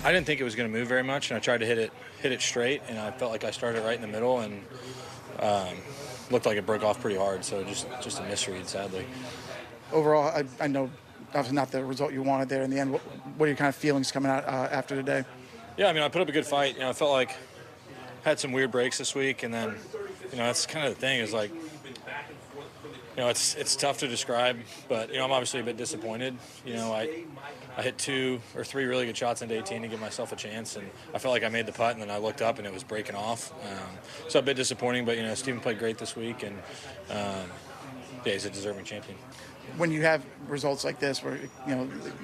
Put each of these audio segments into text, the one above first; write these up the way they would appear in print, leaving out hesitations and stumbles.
I didn't think it was going to move very much, and I tried to hit it straight, and I felt like I started right in the middle, and looked like it broke off pretty hard. So just a misread, sadly. Overall, I know obviously not the result you wanted there in the end. What are your kind of feelings coming out after today? Yeah, I mean, I put up a good fight. I felt like I had some weird breaks this week, and then that's kind of the thing is like. It's tough to describe, but I'm obviously a bit disappointed. I hit 2 or 3 really good shots into 18 to give myself a chance, and I felt like I made the putt, and then I looked up and it was breaking off. So a bit disappointing, but Steven played great this week, and he's a deserving champion. When you have results like this, where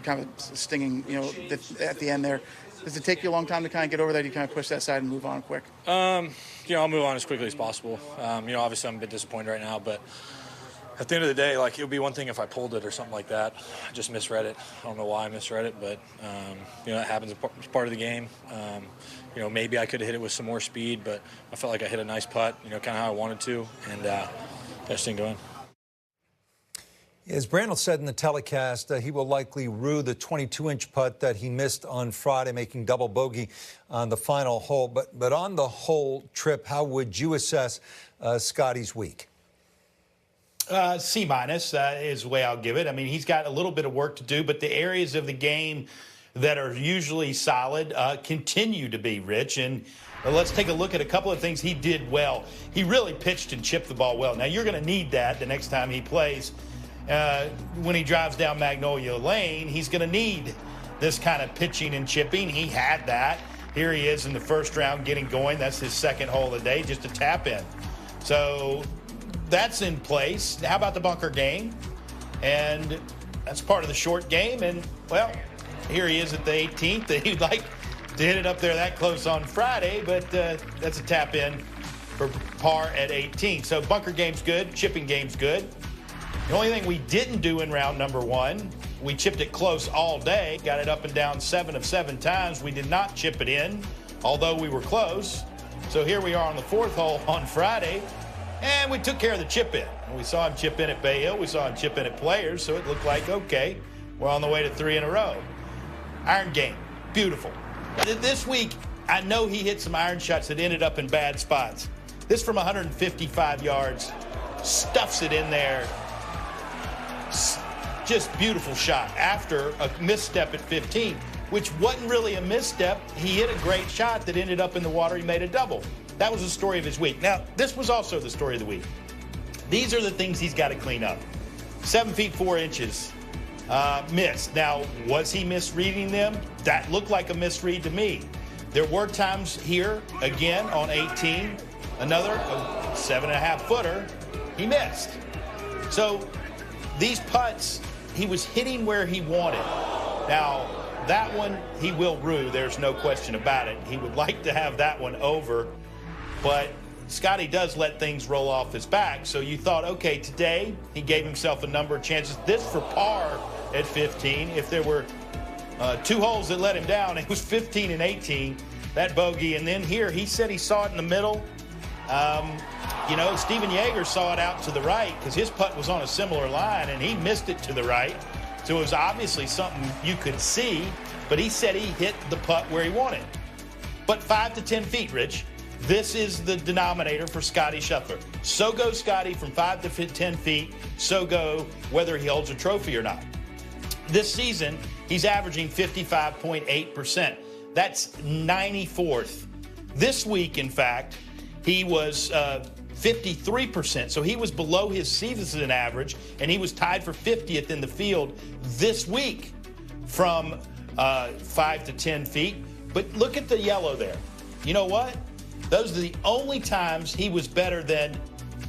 kind of stinging, at the end there, does it take you a long time to kind of get over that? Do you kind of push that aside and move on quick? I'll move on as quickly as possible. Obviously I'm a bit disappointed right now, but at the end of the day, it would be one thing if I pulled it or something like that. I just misread it. I don't know why I misread it, but, that happens. It's part of the game. Maybe I could have hit it with some more speed, but I felt like I hit a nice putt, kind of how I wanted to, and just didn't go in. As Brandel said in the telecast, he will likely rue the 22-inch putt that he missed on Friday, making double bogey on the final hole. But on the whole trip, how would you assess Scottie's week? C- is the way I'll give it. I mean, he's got a little bit of work to do, but the areas of the game that are usually solid continue to be rich. And let's take a look at a couple of things he did well. He really pitched and chipped the ball well. Now, you're going to need that the next time he plays. When he drives down Magnolia Lane, he's going to need this kind of pitching and chipping. He had that. Here he is in the first round getting going. That's his second hole of the day, just a tap in. So that's in place. How about the bunker game? And that's part of the short game. And, well, here he is at the 18th. He'd like to hit it up there that close on Friday, but that's a tap in for par at 18. So bunker game's good. Chipping game's good. The only thing we didn't do in round number 1, we chipped it close all day, got it up and down 7 of 7 times. We did not chip it in, although we were close. So here we are on the 4th hole on Friday. And we took care of the chip in. We saw him chip in at Bay Hill. We saw him chip in at Players. So it looked like, okay, we're on the way to 3 in a row. Iron game, beautiful. This week, I know he hit some iron shots that ended up in bad spots. This from 155 yards, stuffs it in there. Just beautiful shot after a misstep at 15, which wasn't really a misstep. He hit a great shot that ended up in the water. He made a double. That was the story of his week. Now, this was also the story of the week. These are the things he's got to clean up. 7 feet 4 inches missed. Now, was he misreading them? That looked like a misread to me. There were times here, again, on 18, another 7.5 footer, he missed. So these putts, he was hitting where he wanted. Now, that one, he will rue. There's no question about it. He would like to have that one over. But Scottie does let things roll off his back. So you thought, okay, today he gave himself a number of chances. This for par at 15. If there were 2 holes that let him down, it was 15 and 18, that bogey. And then here, he said he saw it in the middle. Steven Yeager saw it out to the right because his putt was on a similar line, and he missed it to the right. So it was obviously something you could see, but he said he hit the putt where he wanted. But 5 to 10 feet, Rich. This is the denominator for Scottie Scheffler. So goes Scottie from 5 to 10 feet. So go whether he holds a trophy or not. This season, he's averaging 55.8%. That's 94th. This week, in fact, he was 53%. So he was below his season average, and he was tied for 50th in the field this week from 5 to 10 feet. But look at the yellow there. You know what? Those are the only times he was better than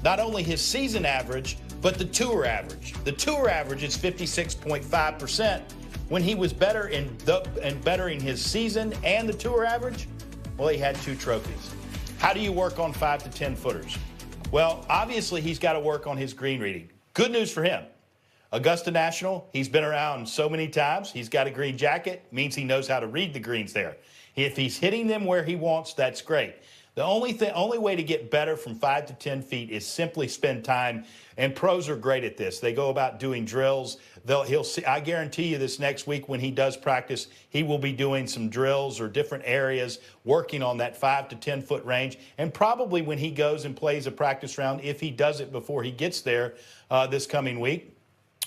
not only his season average, but the tour average. The tour average is 56.5%. When he was better in bettering his season and the tour average, well, he had 2 trophies. How do you work on 5 to 10 footers? Well, obviously, he's got to work on his green reading. Good news for him. Augusta National, he's been around so many times. He's got a green jacket, means he knows how to read the greens there. If he's hitting them where he wants, that's great. The only way to get better from 5 to 10 feet is simply spend time, and pros are great at this. They go about doing drills. he'll see. I guarantee you, this next week when he does practice, he will be doing some drills or different areas, working on that 5 to 10 foot range. And probably when he goes and plays a practice round, if he does it before he gets there this coming week,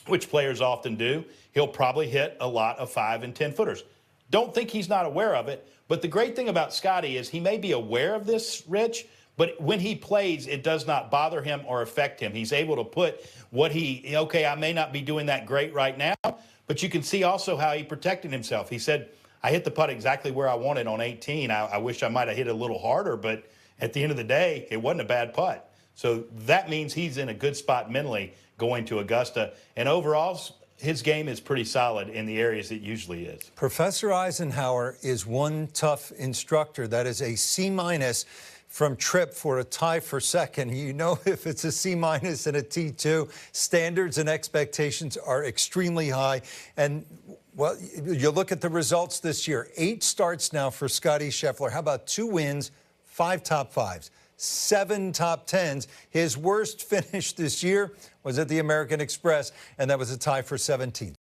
which players often do, he'll probably hit a lot of 5 and 10 footers. Don't think he's not aware of it. But the great thing about Scottie is he may be aware of this, Rich, but when he plays, it does not bother him or affect him. He's able to put what I may not be doing that great right now, but you can see also how he protected himself. He said, I hit the putt exactly where I wanted on 18. I wish I might have hit it a little harder, but at the end of the day, it wasn't a bad putt. So that means he's in a good spot mentally going to Augusta. And overall, his game is pretty solid in the areas it usually is. Professor Eisenhower is one tough instructor. That is a C- from Tripp for a tie for second. You know, if it's a C- and a T2, standards and expectations are extremely high. And, well, you look at the results this year. 8 starts now for Scottie Scheffler. How about 2 wins, 5 top 5s, 7 top 10s. His worst finish this year was at the American Express, and that was a tie for 17th.